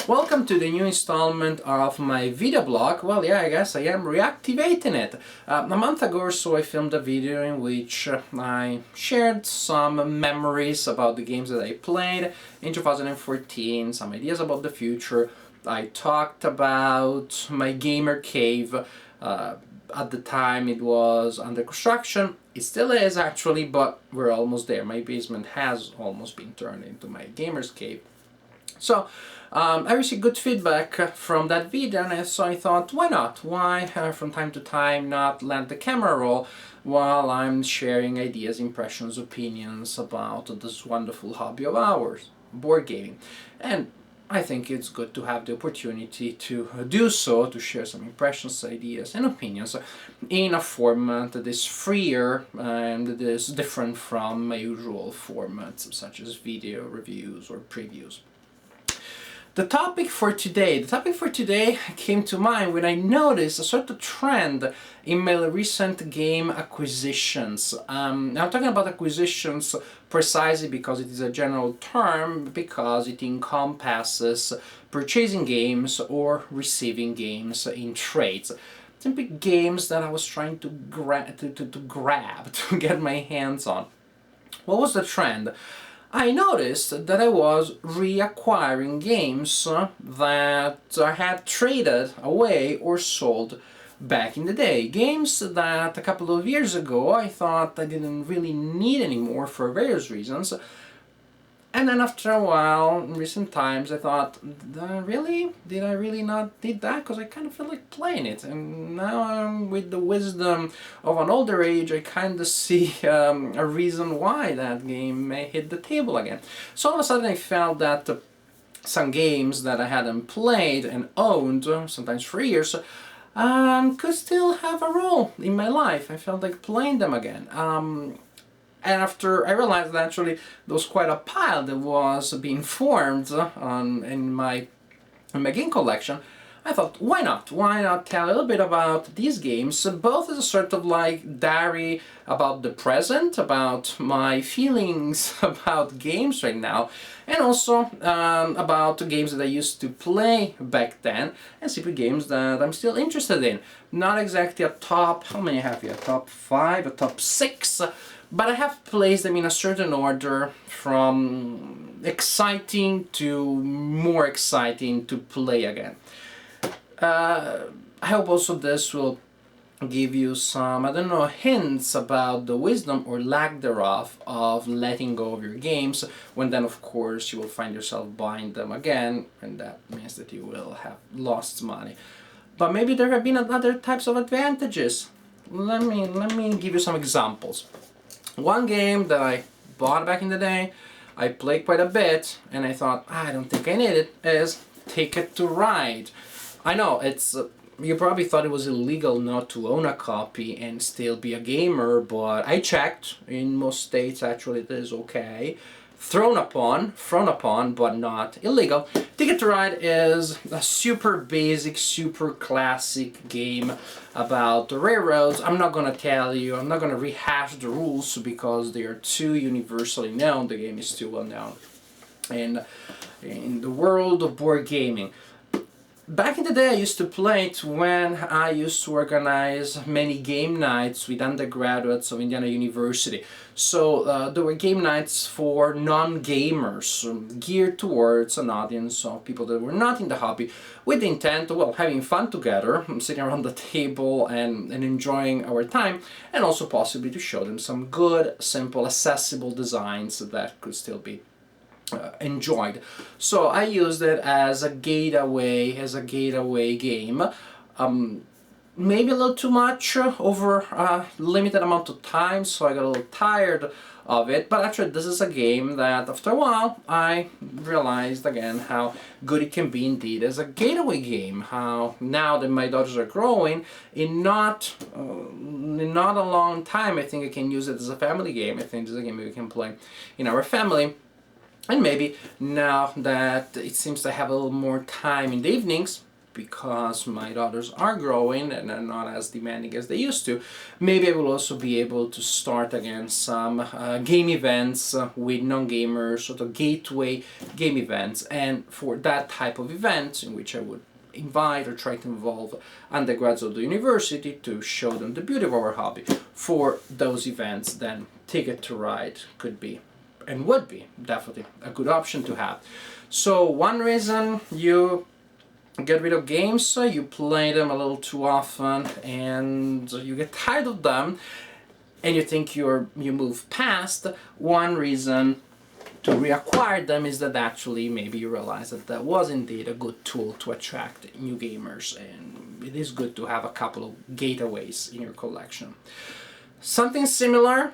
Welcome to the new installment of my video blog. Well, yeah, I guess I am reactivating it. A month ago or so I filmed a video in which I shared some memories about the games that I played in 2014, some ideas about the future. I talked about my gamer cave. At the time it was under construction. It still is actually, but we're almost there. My basement has almost been turned into my gamer's cave. So I received good feedback from that video, and so I thought, why not? Why from time to time not let the camera roll while I'm sharing ideas, impressions, opinions about this wonderful hobby of ours, board gaming. And I think it's good to have the opportunity to do so, to share some impressions, ideas and opinions in a format that is freer and that is different from my usual formats such as video reviews or previews. The topic for today came to mind when I noticed a sort of trend in my recent game acquisitions. I'm talking about acquisitions precisely because it is a general term, because it encompasses purchasing games or receiving games in trades. Simply games that I was trying to grab, to get my hands on. What was the trend? I noticed that I was reacquiring games that I had traded away or sold back in the day. Games that a couple of years ago I thought I didn't really need anymore for various reasons. And then after a while, in recent times, I thought, did I really not need that? Because I kind of feel like playing it. And now, with the wisdom of an older age, I kind of see a reason why that game may hit the table again. So all of a sudden I felt that some games that I hadn't played and owned, sometimes for years, could still have a role in my life. I felt like playing them again. And after I realized that actually there was quite a pile that was being formed in my game collection, I thought, why not? Why not tell a little bit about these games, both as a sort of like diary about the present, about my feelings about games right now, and also about games that I used to play back then, and simply games that I'm still interested in. Not exactly a top, how many I have here? A top 5, a top 6. But I have placed them in a certain order from exciting to more exciting to play again. I hope also this will give you some, I don't know, hints about the wisdom or lack thereof of letting go of your games, when then of course you will find yourself buying them again, and that means that you will have lost money. But maybe there have been other types of advantages. Let me give you some examples. One game that I bought back in the day, I played quite a bit, and I thought, I don't think I need it, is Ticket to Ride. I know, it's you probably thought it was illegal not to own a copy and still be a gamer, but I checked. In most states, actually, it is okay. Frowned upon, but not illegal. Ticket to Ride is a super basic, super classic game about the railroads. I'm not gonna tell you, I'm not gonna rehash the rules because they are too universally known. The game is too well known in the world of board gaming. Back in the day I used to play it when I used to organize many game nights with undergraduates of Indiana University. So there were game nights for non-gamers, geared towards an audience of people that were not in the hobby, with the intent of, well, having fun together, sitting around the table and enjoying our time, and also possibly to show them some good, simple, accessible designs that could still be enjoyed. So I used it as a gateway game. Maybe a little too much over a limited amount of time, so I got a little tired of it. But actually this is a game that after a while I realized again how good it can be indeed as a gateway game. How now that my daughters are growing, in not a long time I think I can use it as a family game. I think this is a game we can play in our family. And maybe now that it seems to have a little more time in the evenings, because my daughters are growing and are not as demanding as they used to, maybe I will also be able to start again some game events with non-gamers, sort of gateway game events. And for that type of event, in which I would invite or try to involve undergrads of the university to show them the beauty of our hobby, for those events, then Ticket to Ride could be and would be definitely a good option to have. So one reason you get rid of games, you play them a little too often and you get tired of them and you think you move past. One reason to reacquire them is that actually maybe you realize that that was indeed a good tool to attract new gamers, and it is good to have a couple of gateways in your collection. Something similar,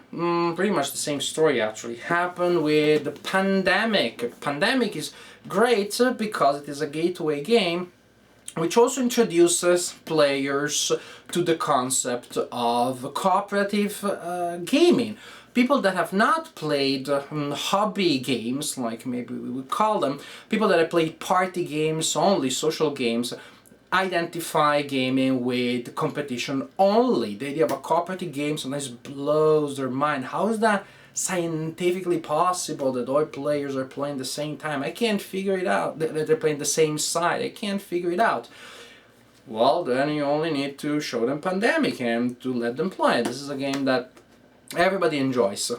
pretty much the same story actually, happened with the Pandemic. Pandemic is great because it is a gateway game which also introduces players to the concept of cooperative gaming. People that have not played hobby games, like maybe we would call them, people that have played party games only, social games, identify gaming with competition only. The idea of a cooperative game sometimes blows their mind. How is that scientifically possible that all players are playing the same time? I can't figure it out. That they're playing the same side. I can't figure it out. Well, then you only need to show them Pandemic and to let them play. This is a game that everybody enjoys.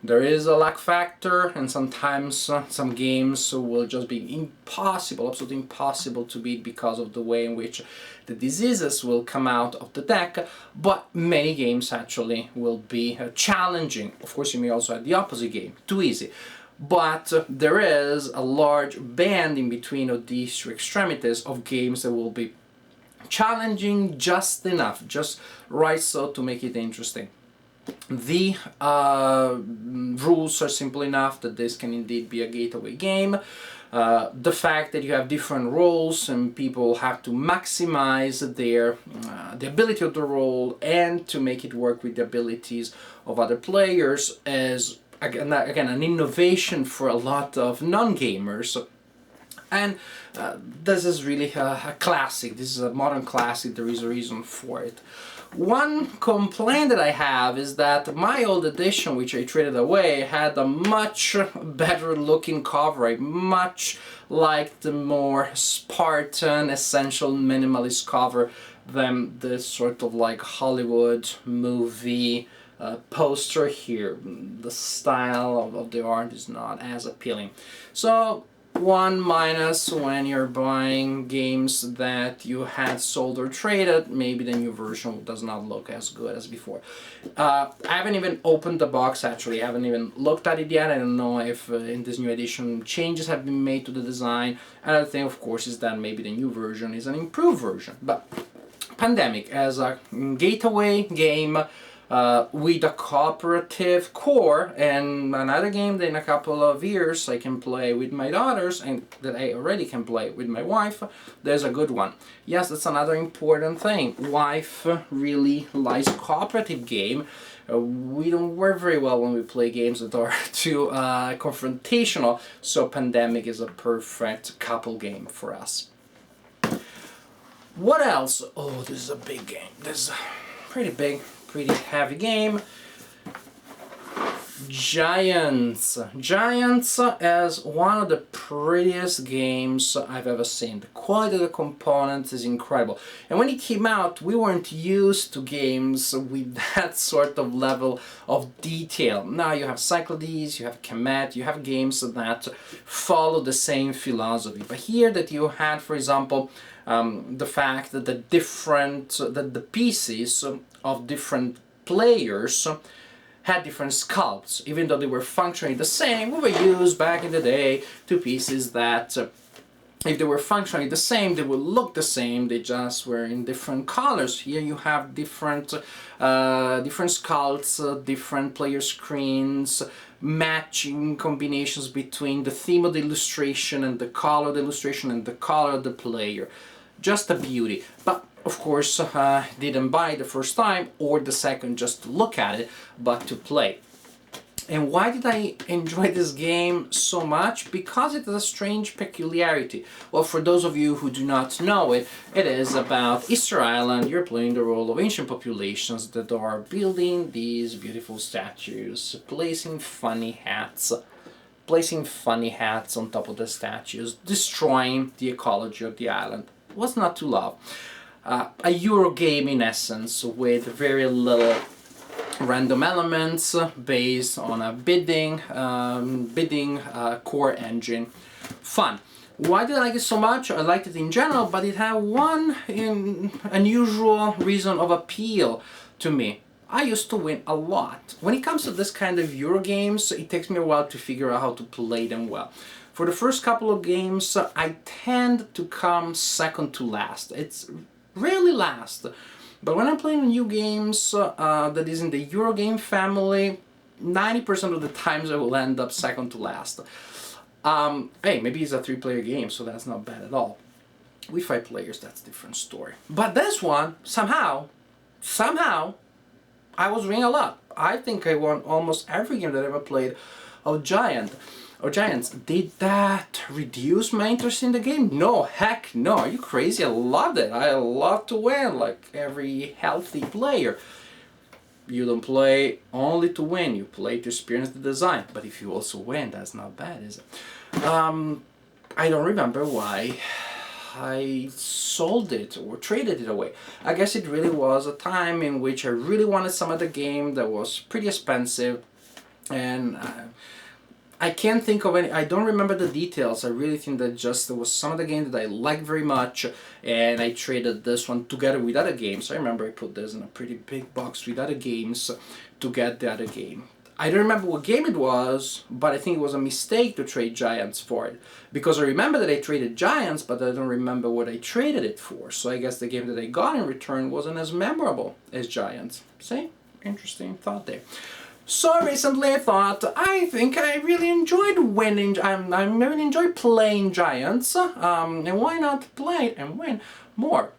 There is a luck factor, and sometimes some games will just be impossible, absolutely impossible to beat because of the way in which the diseases will come out of the deck, but many games actually will be challenging. Of course, you may also have the opposite game, too easy. But there is a large band in between of these two extremities of games that will be challenging just enough, just right so to make it interesting. The rules are simple enough that this can indeed be a gateway game. The fact that you have different roles and people have to maximize their the ability of the role and to make it work with the abilities of other players is again an innovation for a lot of non-gamers. And this is really a classic. This is a modern classic. There is a reason for it. One complaint that I have is that my old edition, which I traded away, had a much better looking cover. I much liked the more Spartan, essential minimalist cover than this sort of like Hollywood movie poster here. The style of the art is not as appealing. So one minus when you're buying games that you had sold or traded, maybe the new version does not look as good as before. I haven't even opened the box actually, I haven't even looked at it yet. I don't know if in this new edition changes have been made to the design. Another thing of course is that maybe the new version is an improved version. But Pandemic as a gateway game with a cooperative core, and another game that in a couple of years I can play with my daughters and that I already can play with my wife, there's a good one. Yes, that's another important thing. Wife really likes cooperative game. We don't work very well when we play games that are too confrontational, so Pandemic is a perfect couple game for us. What else? Oh, this is a big game. This is pretty big. Pretty heavy game. Giants. Giants is one of the prettiest games I've ever seen. The quality of the components is incredible. And when it came out, we weren't used to games with that sort of level of detail. Now you have Cyclades, you have Kemet, you have games that follow the same philosophy. But here that you had, for example, the fact that the pieces of different players had different sculpts, even though they were functionally the same. We were used back in the day to pieces that if they were functionally the same, they would look the same, they just were in different colors. Here you have different sculpts, different player screens, matching combinations between the theme of the illustration and the color of the illustration and the color of the player. Just a beauty. But of course, didn't buy it the first time or the second just to look at it, but to play. And why did I enjoy this game so much? Because it has a strange peculiarity. Well, for those of you who do not know it, it is about Easter Island. You're playing the role of ancient populations that are building these beautiful statues, placing funny hats on top of the statues, destroying the ecology of the island. What's not to love? A Euro game in essence, with very little random elements based on a bidding core engine. Fun. Why did I like it so much? I liked it in general, but it had one unusual reason of appeal to me. I used to win a lot. When it comes to this kind of Euro games, it takes me a while to figure out how to play them well. For the first couple of games, I tend to come second to last. It's rarely last. But when I'm playing new games that is in the Eurogame family, 90% of the times I will end up second to last. Hey, maybe it's a 3-player game, so that's not bad at all. With 5 players, that's a different story. But this one, somehow, I was winning a lot. I think I won almost every game that I ever played of Giants. Did that reduce my interest in the game? No, heck no. Are you crazy? I loved it. I love to win, like every healthy player. You don't play only to win, you play to experience the design. But if you also win, that's not bad, is it? I don't remember why I sold it or traded it away. I guess it really was a time in which I really wanted some of the game that was pretty expensive, and I can't think of any. I don't remember the details. I really think that just there was some of the game that I liked very much, and I traded this one together with other games. I remember I put this in a pretty big box with other games to get the other game. I don't remember what game it was, but I think it was a mistake to trade Giants for it. Because I remember that I traded Giants, but I don't remember what I traded it for. So I guess the game that I got in return wasn't as memorable as Giants. See? Interesting thought there. So recently I thought, I think I really enjoyed winning, I really enjoyed playing Giants, and why not play it and win more?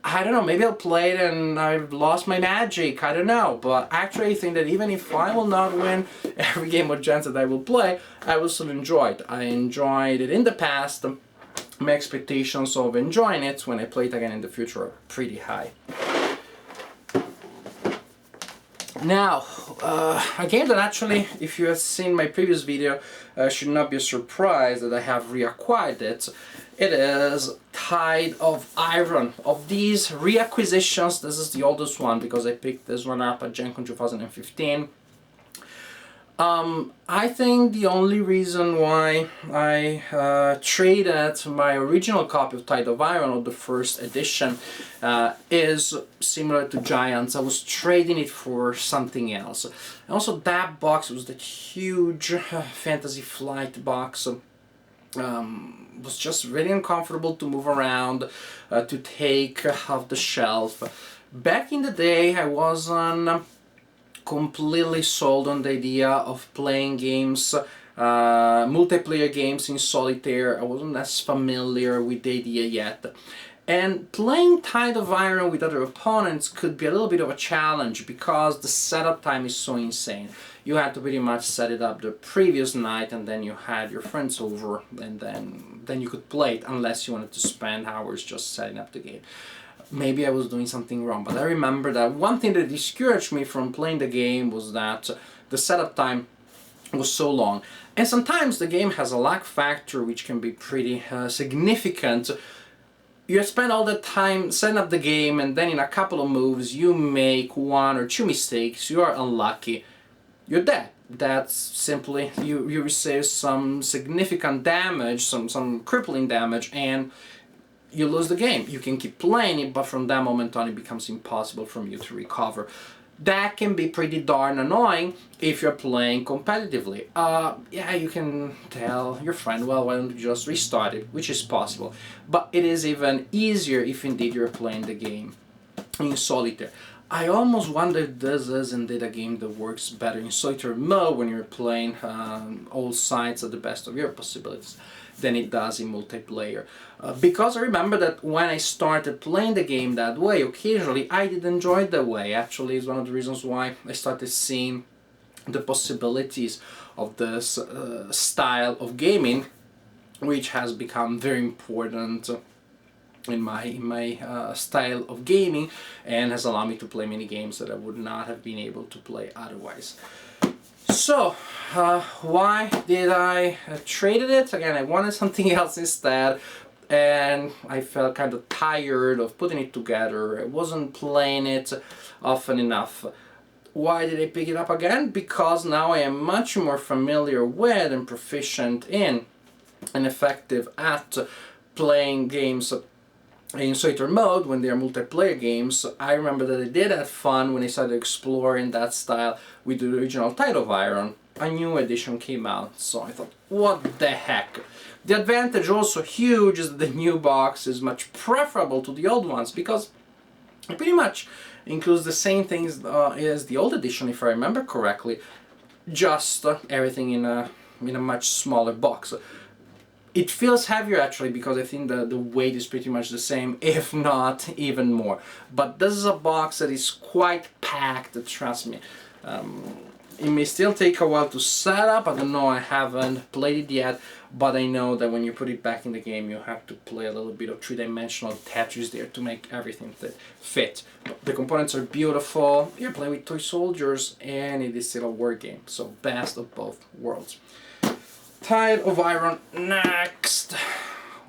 I don't know, maybe I'll play it and I've lost my magic, I don't know, but actually I think that even if I will not win every game of Giants that I will play, I will still enjoy it. I enjoyed it in the past, my expectations of enjoying it when I play it again in the future are pretty high. Now, a game that actually, if you have seen my previous video, should not be a surprise that I have reacquired it. It is Tide of Ayran. Of these reacquisitions, this is the oldest one because I picked this one up at Gen Con 2015. I think the only reason why I traded my original copy of Tide of Ayran, of the first edition, is similar to Giants. I was trading it for something else. And also that box was that huge Fantasy Flight box. Was just really uncomfortable to move around, to take off the shelf. Back in the day I wasn't completely sold on the idea of playing games, multiplayer games in solitaire. I wasn't as familiar with the idea yet. And playing Tide of Ayran with other opponents could be a little bit of a challenge because the setup time is so insane. You had to pretty much set it up the previous night and then you had your friends over and then you could play it unless you wanted to spend hours just setting up the game. Maybe I was doing something wrong, but I remember that one thing that discouraged me from playing the game was that the setup time was so long. And sometimes the game has a lag factor which can be pretty significant. You spend all the time setting up the game and then in a couple of moves you make 1 or 2 mistakes, you are unlucky, you're dead. That's simply, you receive some significant damage, some crippling damage, and you lose the game. You can keep playing it, but from that moment on it becomes impossible for you to recover. That can be pretty darn annoying if you're playing competitively. Yeah, you can tell your friend, well, why don't you just restart it, which is possible. But it is even easier if indeed you're playing the game in solitaire. I almost wonder if this is indeed a game that works better in solitaire mode when you're playing all sides at the best of your possibilities than it does in multiplayer. Because I remember that when I started playing the game that way, occasionally I did enjoy it that way. Actually, it's one of the reasons why I started seeing the possibilities of this style of gaming, which has become very important in my style of gaming, and has allowed me to play many games that I would not have been able to play otherwise. So, why did I trade it? Again, I wanted something else instead, and I felt kind of tired of putting it together. I wasn't playing it often enough. Why did I pick it up again? Because now I am much more familiar with and proficient in and effective at playing games in solitaire mode when they are multiplayer games. I remember that I did have fun when I started exploring that style with the original title of Ayran. A new edition came out, so I thought, what the heck? The advantage also huge is that the new box is much preferable to the old ones, because it pretty much includes the same things as the old edition, if I remember correctly, just everything in a much smaller box. It feels heavier actually, because I think the weight is pretty much the same, if not even more. But this is a box that is quite packed, trust me. It may still take a while to set up. I don't know, I haven't played it yet, but I know that when you put it back in the game, you have to play a little bit of three-dimensional Tetris there to make everything fit. The components are beautiful. You're playing with toy soldiers, and it is still a war game, so best of both worlds. Tide of Ayran, next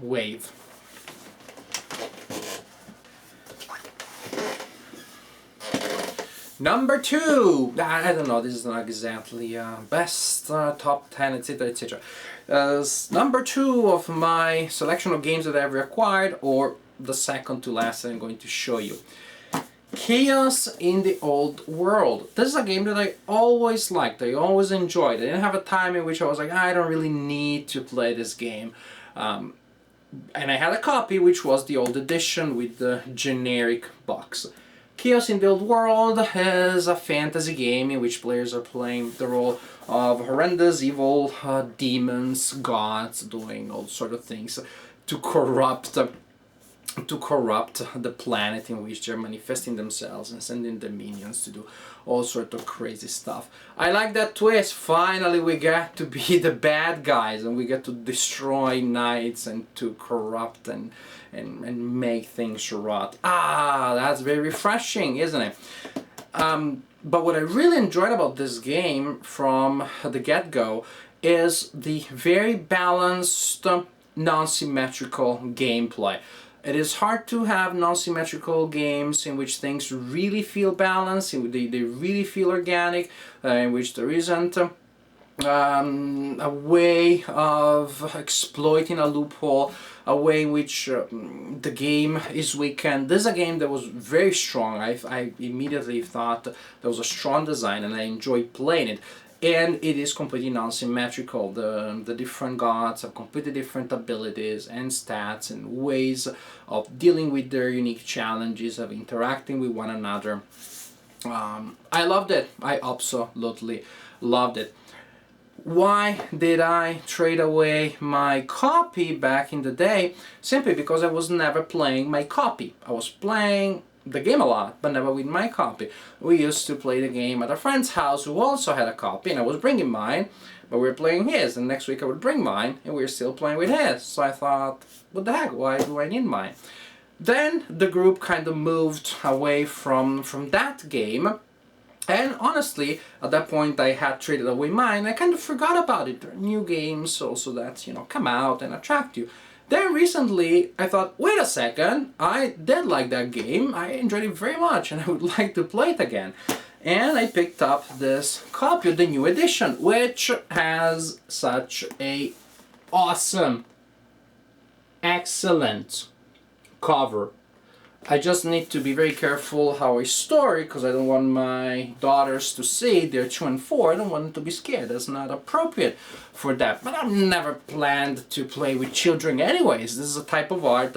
wave. Number 2, I don't know, this is not exactly best, top 10, etc, etc. Number 2 of my selection of games that I've reacquired, or the second to last that I'm going to show you. Chaos in the Old World. This is a game that I always liked, I always enjoyed. I didn't have a time in which I was like, I don't really need to play this game. And I had a copy, which was the old edition with the generic box. Chaos in the Old World is a fantasy game in which players are playing the role of horrendous, evil demons, gods, doing all sort of things to corrupt the planet in which they're manifesting themselves and sending the minions to do all sorts of crazy stuff. I like that twist. Finally we get to be the bad guys and we get to destroy knights and to corrupt and make things rot. Ah, that's very refreshing, isn't it? But what I really enjoyed about this game from the get-go is the very balanced, non-symmetrical gameplay. It is hard to have non-symmetrical games in which things really feel balanced, in which they really feel organic, in which there isn't a way of exploiting a loophole, a way in which the game is weakened. This is a game that was very strong. I immediately thought there was a strong design and I enjoyed playing it. And it is completely non-symmetrical. The different gods have completely different abilities and stats and ways of dealing with their unique challenges, of interacting with one another. I loved it. I absolutely loved it. Why did I trade away my copy back in the day? Simply because I was never playing my copy. I was playing the game a lot, but never with my copy. We used to play the game at a friend's house who also had a copy, and I was bringing mine, but we were playing his, and next week I would bring mine, and we were still playing with his. So I thought, what the heck, why do I need mine? Then the group kind of moved away from that game, and honestly, at that point I had traded away mine. I kind of forgot about it. There are new games also that, you know, come out and attract you. Then recently I thought, wait a second, I did like that game, I enjoyed it very much and I would like to play it again. And I picked up this copy of the new edition, which has such a awesome, excellent cover. I just need to be very careful how I store it, because I don't want my daughters to see it. They're 2 and 4. I don't want them to be scared. That's not appropriate for that. But I've never planned to play with children anyways. This is a type of art,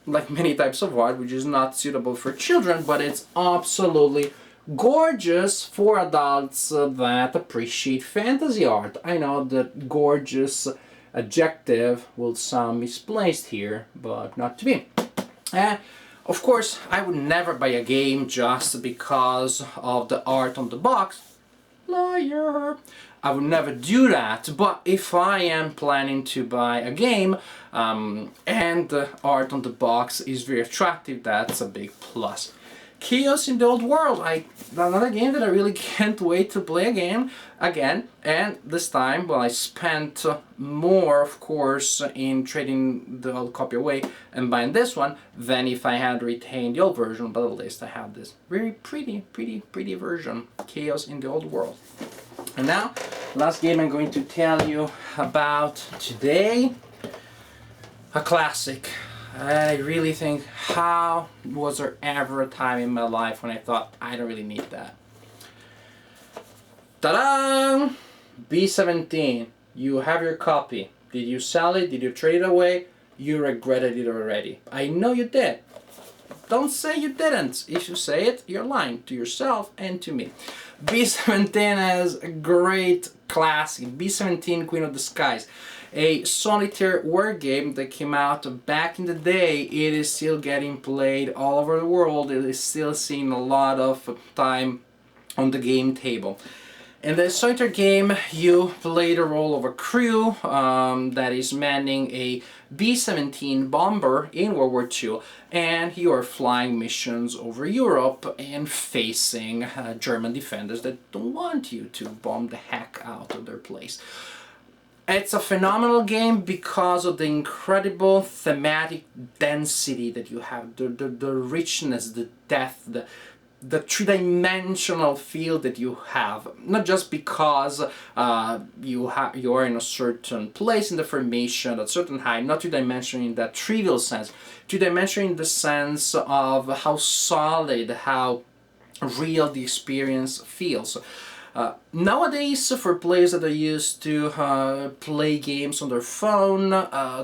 like many types of art, which is not suitable for children, but it's absolutely gorgeous for adults that appreciate fantasy art. I know that gorgeous adjective will sound misplaced here, but not to be. Of course, I would never buy a game just because of the art on the box. Liar. I would never do that, but if I am planning to buy a game and the art on the box is very attractive, that's a big plus. Chaos in the Old World, another game that I really can't wait to play again, and this time, well, I spent more, of course, in trading the old copy away and buying this one than if I had retained the old version, but at least I have this very pretty version, Chaos in the Old World. And now, last game I'm going to tell you about today, a classic. I really think, how was there ever a time in my life when I thought, I don't really need that? Ta-da! B17. You have your copy. Did you sell it? Did you trade it away? You regretted it already. I know you did. Don't say you didn't. If you say it, you're lying to yourself and to me. B17 is a great classic. B17, Queen of the Skies. A solitaire war game that came out back in the day. It is still getting played all over the world. It is still seeing a lot of time on the game table. In the solitaire game, you play the role of a crew that is manning a B-17 bomber in World War II, and you are flying missions over Europe and facing German defenders that don't want you to bomb the heck out of their place. It's a phenomenal game because of the incredible thematic density that you have, the richness, the depth, the three-dimensional feel that you have. Not just because you are in a certain place in the formation, at a certain height, not three-dimensional in that trivial sense, three-dimensional in the sense of how solid, how real the experience feels. Nowadays, for players that are used to play games on their phone,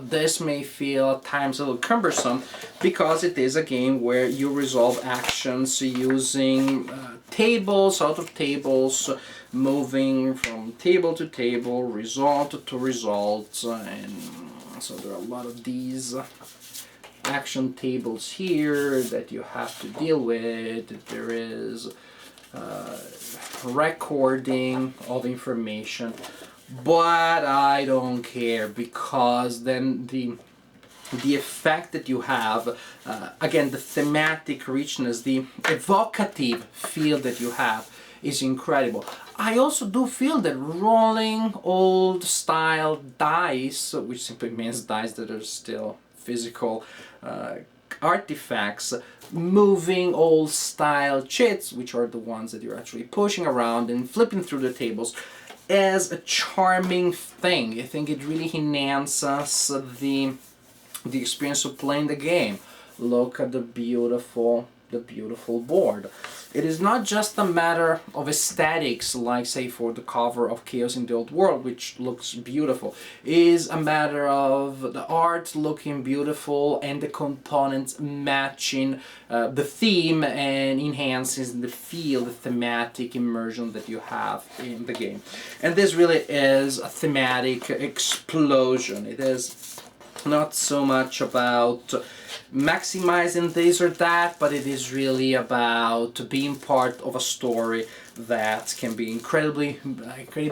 this may feel at times a little cumbersome because it is a game where you resolve actions using tables, out of tables, moving from table to table, result to result, and so there are a lot of these action tables here that you have to deal with. There is recording of information, but I don't care because then the effect that you have, again, the thematic richness, the evocative feel that you have is incredible. I also do feel that rolling old style dice, which simply means dice that are still physical artifacts, moving old style chits, which are the ones that you're actually pushing around and flipping through the tables, as a charming thing. I think it really enhances the experience of playing the game. Look at the beautiful board. It is not just a matter of aesthetics, like say for the cover of Chaos in the Old World, which looks beautiful. It is a matter of the art looking beautiful and the components matching the theme and enhancing the feel, the thematic immersion that you have in the game. And this really is a thematic explosion. It is not so much about maximizing this or that, but it is really about being part of a story that can be incredibly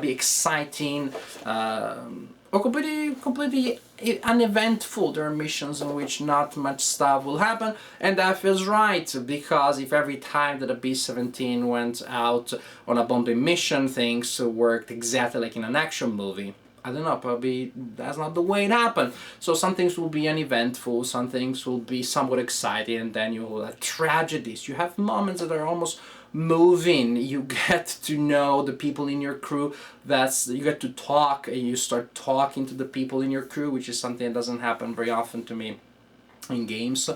exciting, or completely uneventful. There are missions in which not much stuff will happen, and that feels right, because if every time that a B-17 went out on a bombing mission, things worked exactly like in an action movie, I don't know, probably that's not the way it happened. So some things will be uneventful, some things will be somewhat exciting, and then you will have tragedies. You have moments that are almost moving. You get to know the people in your crew. You get to talk, and you start talking to the people in your crew, which is something that doesn't happen very often to me in games.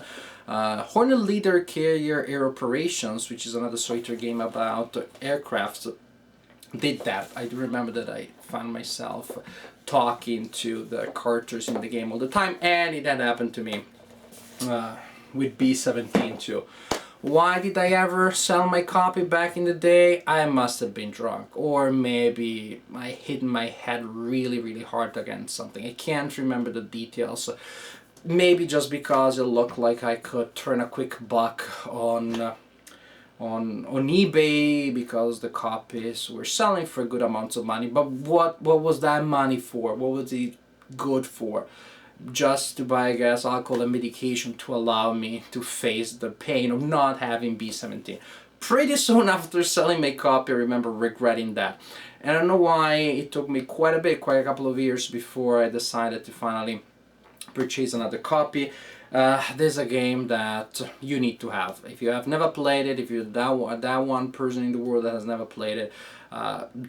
Hornet Leader Carrier Air Operations, which is another solitaire game about aircraft, did that. I do remember that I found myself talking to the characters in the game all the time, and it had happened to me with B-17 too. Why did I ever sell my copy back in the day? I must have been drunk, or maybe I hit my head really hard against something. I can't remember the details. Maybe just because it looked like I could turn a quick buck on on eBay because the copies were selling for good amounts of money. But what was that money for? What was it good for? Just to buy, I guess, alcohol and medication to allow me to face the pain of not having B17. Pretty soon after selling my copy, I remember regretting that. And I don't know why it took me quite a couple of years before I decided to finally purchase another copy. This is a game that you need to have. If you have never played it, if you're that one person in the world that has never played it,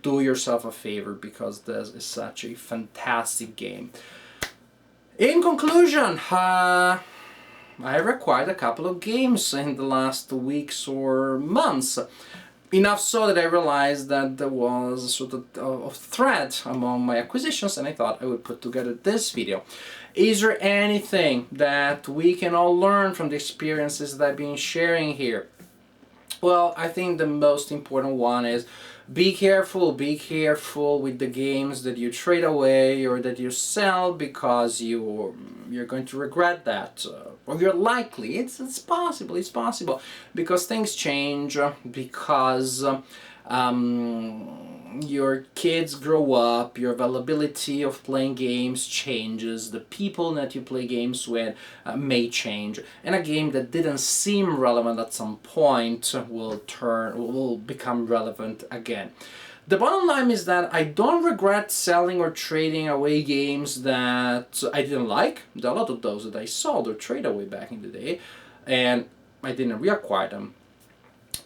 do yourself a favor, because this is such a fantastic game. In conclusion, I reacquired a couple of games in the last weeks or months. Enough so that I realized that there was a sort of thread among my acquisitions, and I thought I would put together this video. Is there anything that we can all learn from the experiences that I've been sharing here? Well, I think the most important one is be careful with the games that you trade away or that you sell, because you're going to regret that, or you're likely, it's possible, because things change, because your kids grow up, your availability of playing games changes, the people that you play games with may change, and a game that didn't seem relevant at some point will become relevant again. The bottom line is that I don't regret selling or trading away games that I didn't like. There are a lot of those that I sold or traded away back in the day, and I didn't reacquire them.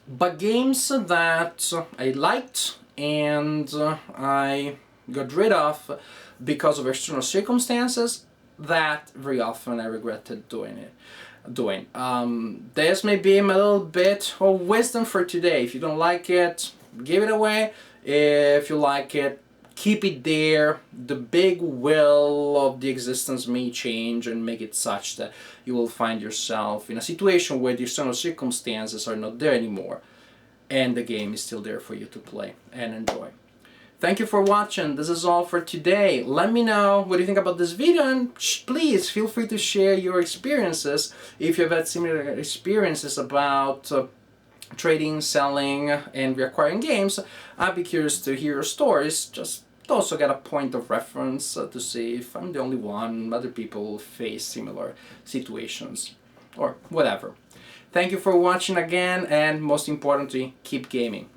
But games that I liked and I got rid of because of external circumstances, that very often I regretted doing. This may be a little bit of wisdom for today. If you don't like it, give it away. If you like it, keep it there. The big will of the existence may change and make it such that you will find yourself in a situation where the external circumstances are not there anymore, and the game is still there for you to play and enjoy. Thank you for watching. This is all for today. Let me know what you think about this video, and please feel free to share your experiences if you've had similar experiences about trading, selling, and reacquiring games. I'd be curious to hear your stories, just to also get a point of reference to see if I'm the only one, other people face similar situations, or whatever. Thank you for watching again, and most importantly, keep gaming.